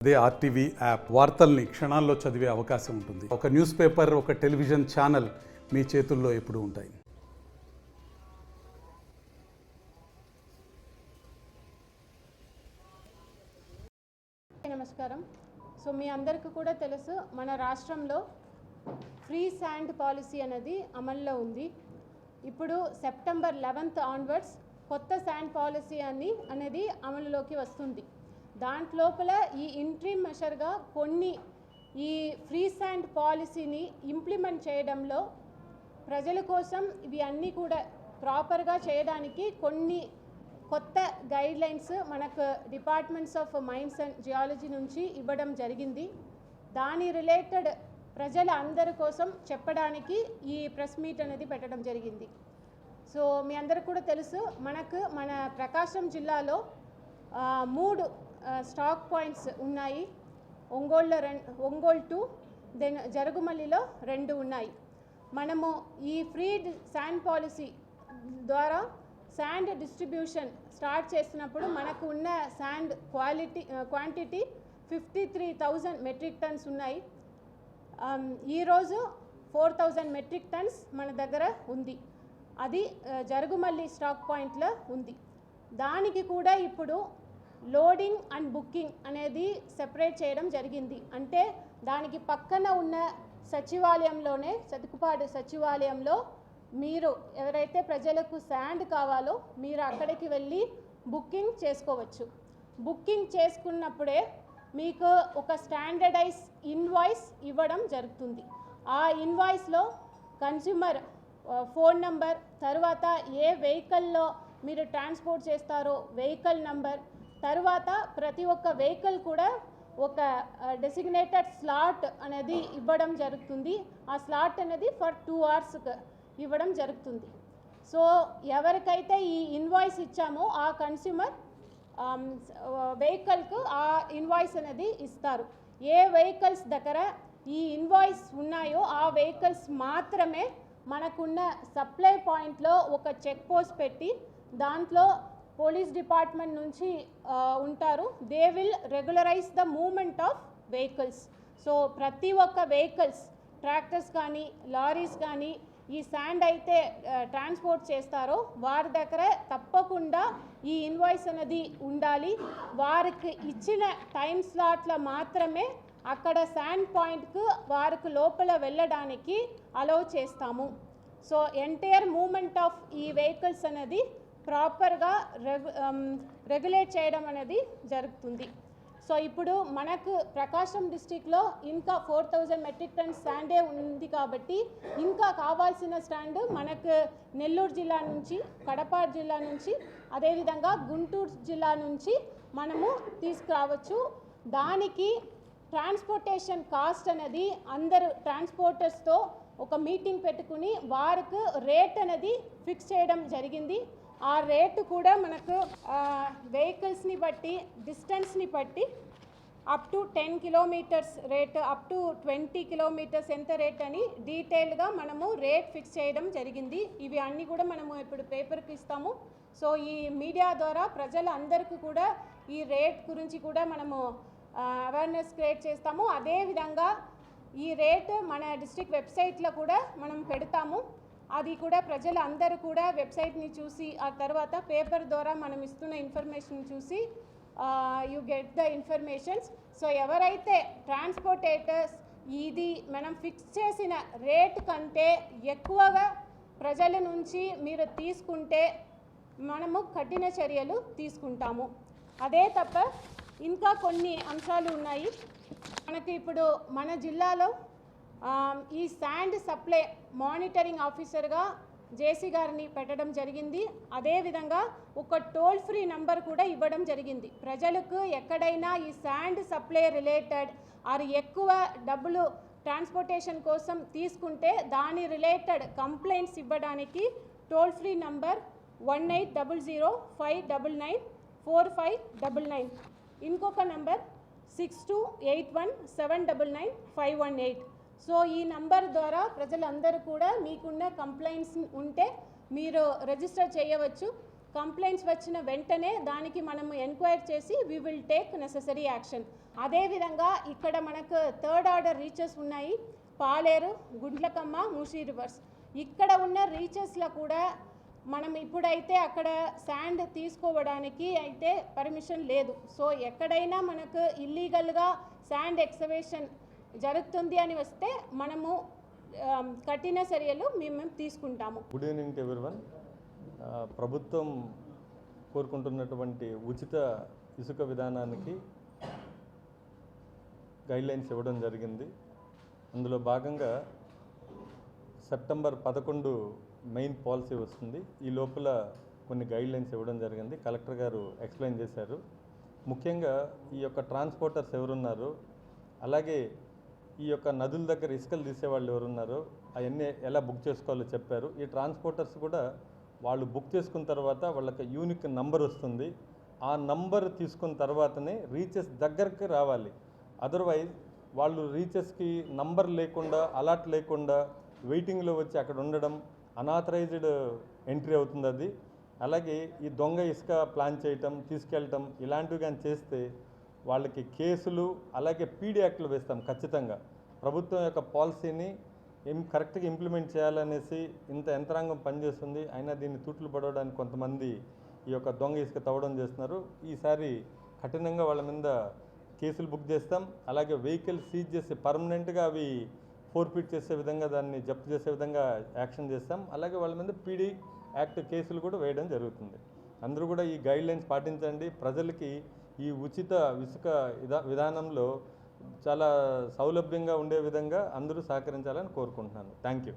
అదే RTV app వార్తల్ని క్షణాల్లో చదివే అవకాశం ఉంటుంది. ఒక న్యూస్ పేపర్, ఒక టెలివిజన్ ఛానల్ మీ చేతుల్లో ఎప్పుడూ ఉంటాయి. నమస్కారం. సో మీ అందరికీ కూడా తెలుసు, మన రాష్ట్రంలో ఫ్రీ శాండ్ పాలసీ అనేది అమల్లో ఉంది. ఇప్పుడు సెప్టెంబర్ 11th ఆన్వర్డ్స్ కొత్త శాండ్ పాలసీ అనేది అమలులోకి వస్తుంది. దాంట్లోపల ఈ ఇంట్రీమ్ మెషర్గా కొన్ని ఈ ఫ్రీ శాండ్ పాలసీని ఇంప్లిమెంట్ చేయడంలో ప్రజల కోసం ఇవి అన్నీ కూడా ప్రాపర్గా చేయడానికి కొన్ని కొత్త గైడ్లైన్స్ మనకు departments of mines and geology నుంచి ఇవ్వడం జరిగింది. దాని రిలేటెడ్ ప్రజల అందరి కోసం చెప్పడానికి ఈ ప్రెస్ మీట్ అనేది పెట్టడం జరిగింది. సో మీ అందరికి కూడా తెలుసు, మన ప్రకాశం జిల్లాలో 3 స్టాక్ పాయింట్స్ ఉన్నాయి. ఒంగోలు 2, దెన్ జరుగుమల్లిలో 2 ఉన్నాయి. మనము ఈ ఫ్రీ శాండ్ పాలసీ ద్వారా శాండ్ డిస్ట్రిబ్యూషన్ స్టార్ట్ చేసినప్పుడు మనకు ఉన్న శాండ్ క్వాంటిటీ 53,000 మెట్రిక్ టన్స్ ఉన్నాయి. ఈరోజు 4,000 మెట్రిక్ టన్స్ మన దగ్గర ఉంది. అది జరుగుమల్లి స్టాక్ పాయింట్లో ఉంది. దానికి కూడా ఇప్పుడు లోడింగ్ అండ్ బుకింగ్ అనేది సెపరేట్ చేయడం జరిగింది. అంటే దానికి పక్కన ఉన్న సచివాలయంలోనే, సతుకుపాడు సచివాలయంలో మీరు ఎవరైతే ప్రజలకు శాండ్ కావాలో మీరు అక్కడికి వెళ్ళి బుకింగ్ చేసుకోవచ్చు. బుకింగ్ చేసుకున్నప్పుడే మీకు ఒక స్టాండర్డైజ్ ఇన్వాయిస్ ఇవ్వడం జరుగుతుంది. ఆ ఇన్వాయిస్లో కన్స్యూమర్ ఫోన్ నంబర్, తర్వాత ఏ వెహికల్లో మీరు ట్రాన్స్పోర్ట్ చేస్తారో వెహికల్ నంబర్, తర్వాత ప్రతి ఒక్క వెహికల్ కూడా ఒక డెసిగ్నేటెడ్ స్లాట్ అనేది ఇవ్వడం జరుగుతుంది. ఆ స్లాట్ అనేది ఫర్ 2 hours ఇవ్వడం జరుగుతుంది. సో ఎవరికైతే ఈ ఇన్వాయిస్ ఇచ్చామో ఆ కన్స్యూమర్ వెహికల్కు ఆ ఇన్వాయిస్ అనేది ఇస్తారు. ఏ వెహికల్స్ దగ్గర ఈ ఇన్వాయిస్ ఉన్నాయో ఆ వెహికల్స్ మాత్రమే మనకున్న సప్లై పాయింట్లో ఒక చెక్ పోస్ట్ పెట్టి, దాంట్లో పోలీస్ డిపార్ట్మెంట్ నుంచి ఉంటారు. They will regularise the movement of vehicles. So ప్రతి ఒక్క వెహికల్స్, ట్రాక్టర్స్ కానీ లారీస్ కానీ ఈ శాండ్ అయితే ట్రాన్స్పోర్ట్ చేస్తారో వారి దగ్గర తప్పకుండా ఈ ఇన్వాయిస్ అనేది ఉండాలి. వారికి ఇచ్చిన టైం స్లాట్లో మాత్రమే అక్కడ శాండ్ పాయింట్కు వారికి లోపల వెళ్ళడానికి అలౌ చేస్తాము. సో ఎంటైర్ మూవ్మెంట్ ఆఫ్ ఈ వెహికల్స్ అనేది ప్రాపర్గా రెగ్యులేట్ చేయడం అనేది జరుగుతుంది. సో ఇప్పుడు మనకు ప్రకాశం డిస్టిక్లో ఇంకా 4,000 మెట్రిక్ టన్స్ శాండే ఉంది కాబట్టి ఇంకా కావాల్సిన స్టాండ్ మనకు నెల్లూరు జిల్లా నుంచి, కడప జిల్లా నుంచి, అదేవిధంగా గుంటూరు జిల్లా నుంచి మనము తీసుకురావచ్చు. దానికి ట్రాన్స్పోర్టేషన్ కాస్ట్ అనేది అందరు ట్రాన్స్పోర్టర్స్తో ఒక మీటింగ్ పెట్టుకుని వారికి రేట్ అనేది ఫిక్స్ చేయడం జరిగింది. ఆ రేటు కూడా మనకు వెహికల్స్ని బట్టి, డిస్టెన్స్ని బట్టి up to 10 kilometres rate, up to 20 kilometres ఎంత రేట్ అని డీటెయిల్గా మనము రేట్ ఫిక్స్ చేయడం జరిగింది. ఇవి అన్నీ కూడా మనము ఇప్పుడు పేపర్కి ఇస్తాము. సో ఈ మీడియా ద్వారా ప్రజలందరికీ కూడా ఈ రేట్ గురించి కూడా మనము అవేర్నెస్ క్రియేట్ చేస్తాము. అదేవిధంగా ఈ రేట్ మన డిస్ట్రిక్ట్ వెబ్సైట్లో కూడా మనం పెడతాము. అది కూడా ప్రజలు అందరూ కూడా వెబ్సైట్ని చూసి, ఆ తర్వాత పేపర్ ద్వారా మనం ఇస్తున్న ఇన్ఫర్మేషన్ చూసి you get the informations. So ఎవరైతే ట్రాన్స్పోర్టేటర్స్ ఇది మనం ఫిక్స్ చేసిన రేట్ కంటే ఎక్కువగా ప్రజల నుంచి మీరు తీసుకుంటే మనము కఠిన చర్యలు తీసుకుంటాము. అదే తప్ప ఇంకా కొన్ని అంశాలు ఉన్నాయి. మనకి ఇప్పుడు మన జిల్లాలో ఈ శాండ్ సప్లై మానిటరింగ్ ఆఫీసర్గా జేసీ గారిని పెట్టడం జరిగింది. అదేవిధంగా ఒక టోల్ ఫ్రీ నంబర్ కూడా ఇవ్వడం జరిగింది. ప్రజలకు ఎక్కడైనా ఈ శాండ్ సప్లై రిలేటెడ్ ఆర్ ఎక్కువ డబ్బులు ట్రాన్స్పోర్టేషన్ కోసం తీసుకుంటే దాని రిలేటెడ్ కంప్లైంట్స్ ఇవ్వడానికి టోల్ ఫ్రీ నంబర్ 1800-599-4599. ఇంకొక నంబర్ 6281-799-518. సో ఈ నంబర్ ద్వారా ప్రజలందరూ కూడా మీకున్న కంప్లైంట్స్ ఉంటే మీరు రిజిస్టర్ చేయవచ్చు. కంప్లైంట్స్ వచ్చిన వెంటనే దానికి మనము ఎంక్వైరీ చేసి we will take necessary action. అదేవిధంగా ఇక్కడ మనకు థర్డ్ ఆర్డర్ రీచెస్ ఉన్నాయి, పాలేరు, గుండ్లకమ్మ, మూసీ రివర్స్. ఇక్కడ ఉన్న రీచెస్లో కూడా మనం ఇప్పుడైతే అక్కడ శాండ్ తీసుకోవడానికి అయితే పర్మిషన్ లేదు. సో ఎక్కడైనా మనకు ఇల్లీగల్గా శాండ్ ఎక్స్కవేషన్ జరుగుతుంది అని వస్తే మనము కఠిన చర్యలు మేము తీసుకుంటాము. Good evening to everyone. ప్రభుత్వం కోరుకుంటున్నటువంటి ఉచిత ఇసుక విధానానికి గైడ్లైన్స్ ఇవ్వడం జరిగింది. అందులో భాగంగా సెప్టెంబర్ 11 మెయిన్ పాలసీ వస్తుంది. ఈ లోపల కొన్ని గైడ్లైన్స్ ఇవ్వడం జరిగింది. కలెక్టర్ గారు ఎక్స్ప్లెయిన్ చేశారు. ముఖ్యంగా ఈ యొక్క ట్రాన్స్పోర్టర్స్ ఎవరున్నారో, అలాగే ఈ యొక్క నదుల దగ్గర ఇసుకలు తీసేవాళ్ళు ఎవరున్నారో అవన్నీ ఎలా బుక్ చేసుకోవాలో చెప్పారు. ఈ ట్రాన్స్పోర్టర్స్ కూడా వాళ్ళు బుక్ చేసుకున్న తర్వాత వాళ్ళకి యూనిక్ నంబర్ వస్తుంది. ఆ నంబర్ తీసుకున్న తర్వాతనే రీచెస్ దగ్గరికి రావాలి. అదర్వైజ్ వాళ్ళు రీచెస్కి నంబర్ లేకుండా, అలాట్ లేకుండా వెయిటింగ్లో వచ్చి అక్కడ ఉండడం అనాథరైజ్డ్ ఎంట్రీ అవుతుంది అది. అలాగే ఈ దొంగ ఇసుక ప్లాన్ చేయటం, తీసుకెళ్ళటం ఇలాంటివి కానీ చేస్తే వాళ్ళకి కేసులు, అలాగే పీడీ యాక్ట్లు వేస్తాం ఖచ్చితంగా. ప్రభుత్వం యొక్క పాలసీని కరెక్ట్గా ఇంప్లిమెంట్ చేయాలనేసి ఇంత యంత్రాంగం పనిచేస్తుంది. అయినా దీన్ని తూట్లు పడవడానికి కొంతమంది ఈ యొక్క దొంగ ఇసుక తవ్వడం చేస్తున్నారు. ఈసారి కఠినంగా వాళ్ళ మీద కేసులు బుక్ చేస్తాం. అలాగే వెహికల్ సీజ్ చేసి పర్మనెంట్గా అవి ఫోర్ఫిట్ చేసే విధంగా, దాన్ని జప్తు చేసే విధంగా యాక్షన్ చేస్తాం. అలాగే వాళ్ళ మీద పీడీ యాక్ట్ కేసులు కూడా వేయడం జరుగుతుంది. అందరూ కూడా ఈ గైడ్లైన్స్ పాటించండి. ప్రజలకి ఈ ఉచిత ఇసుక విధానంలో చాలా సౌలభ్యంగా ఉండే విధంగా అందరూ సహకరించాలని కోరుకుంటున్నాను. Thank you.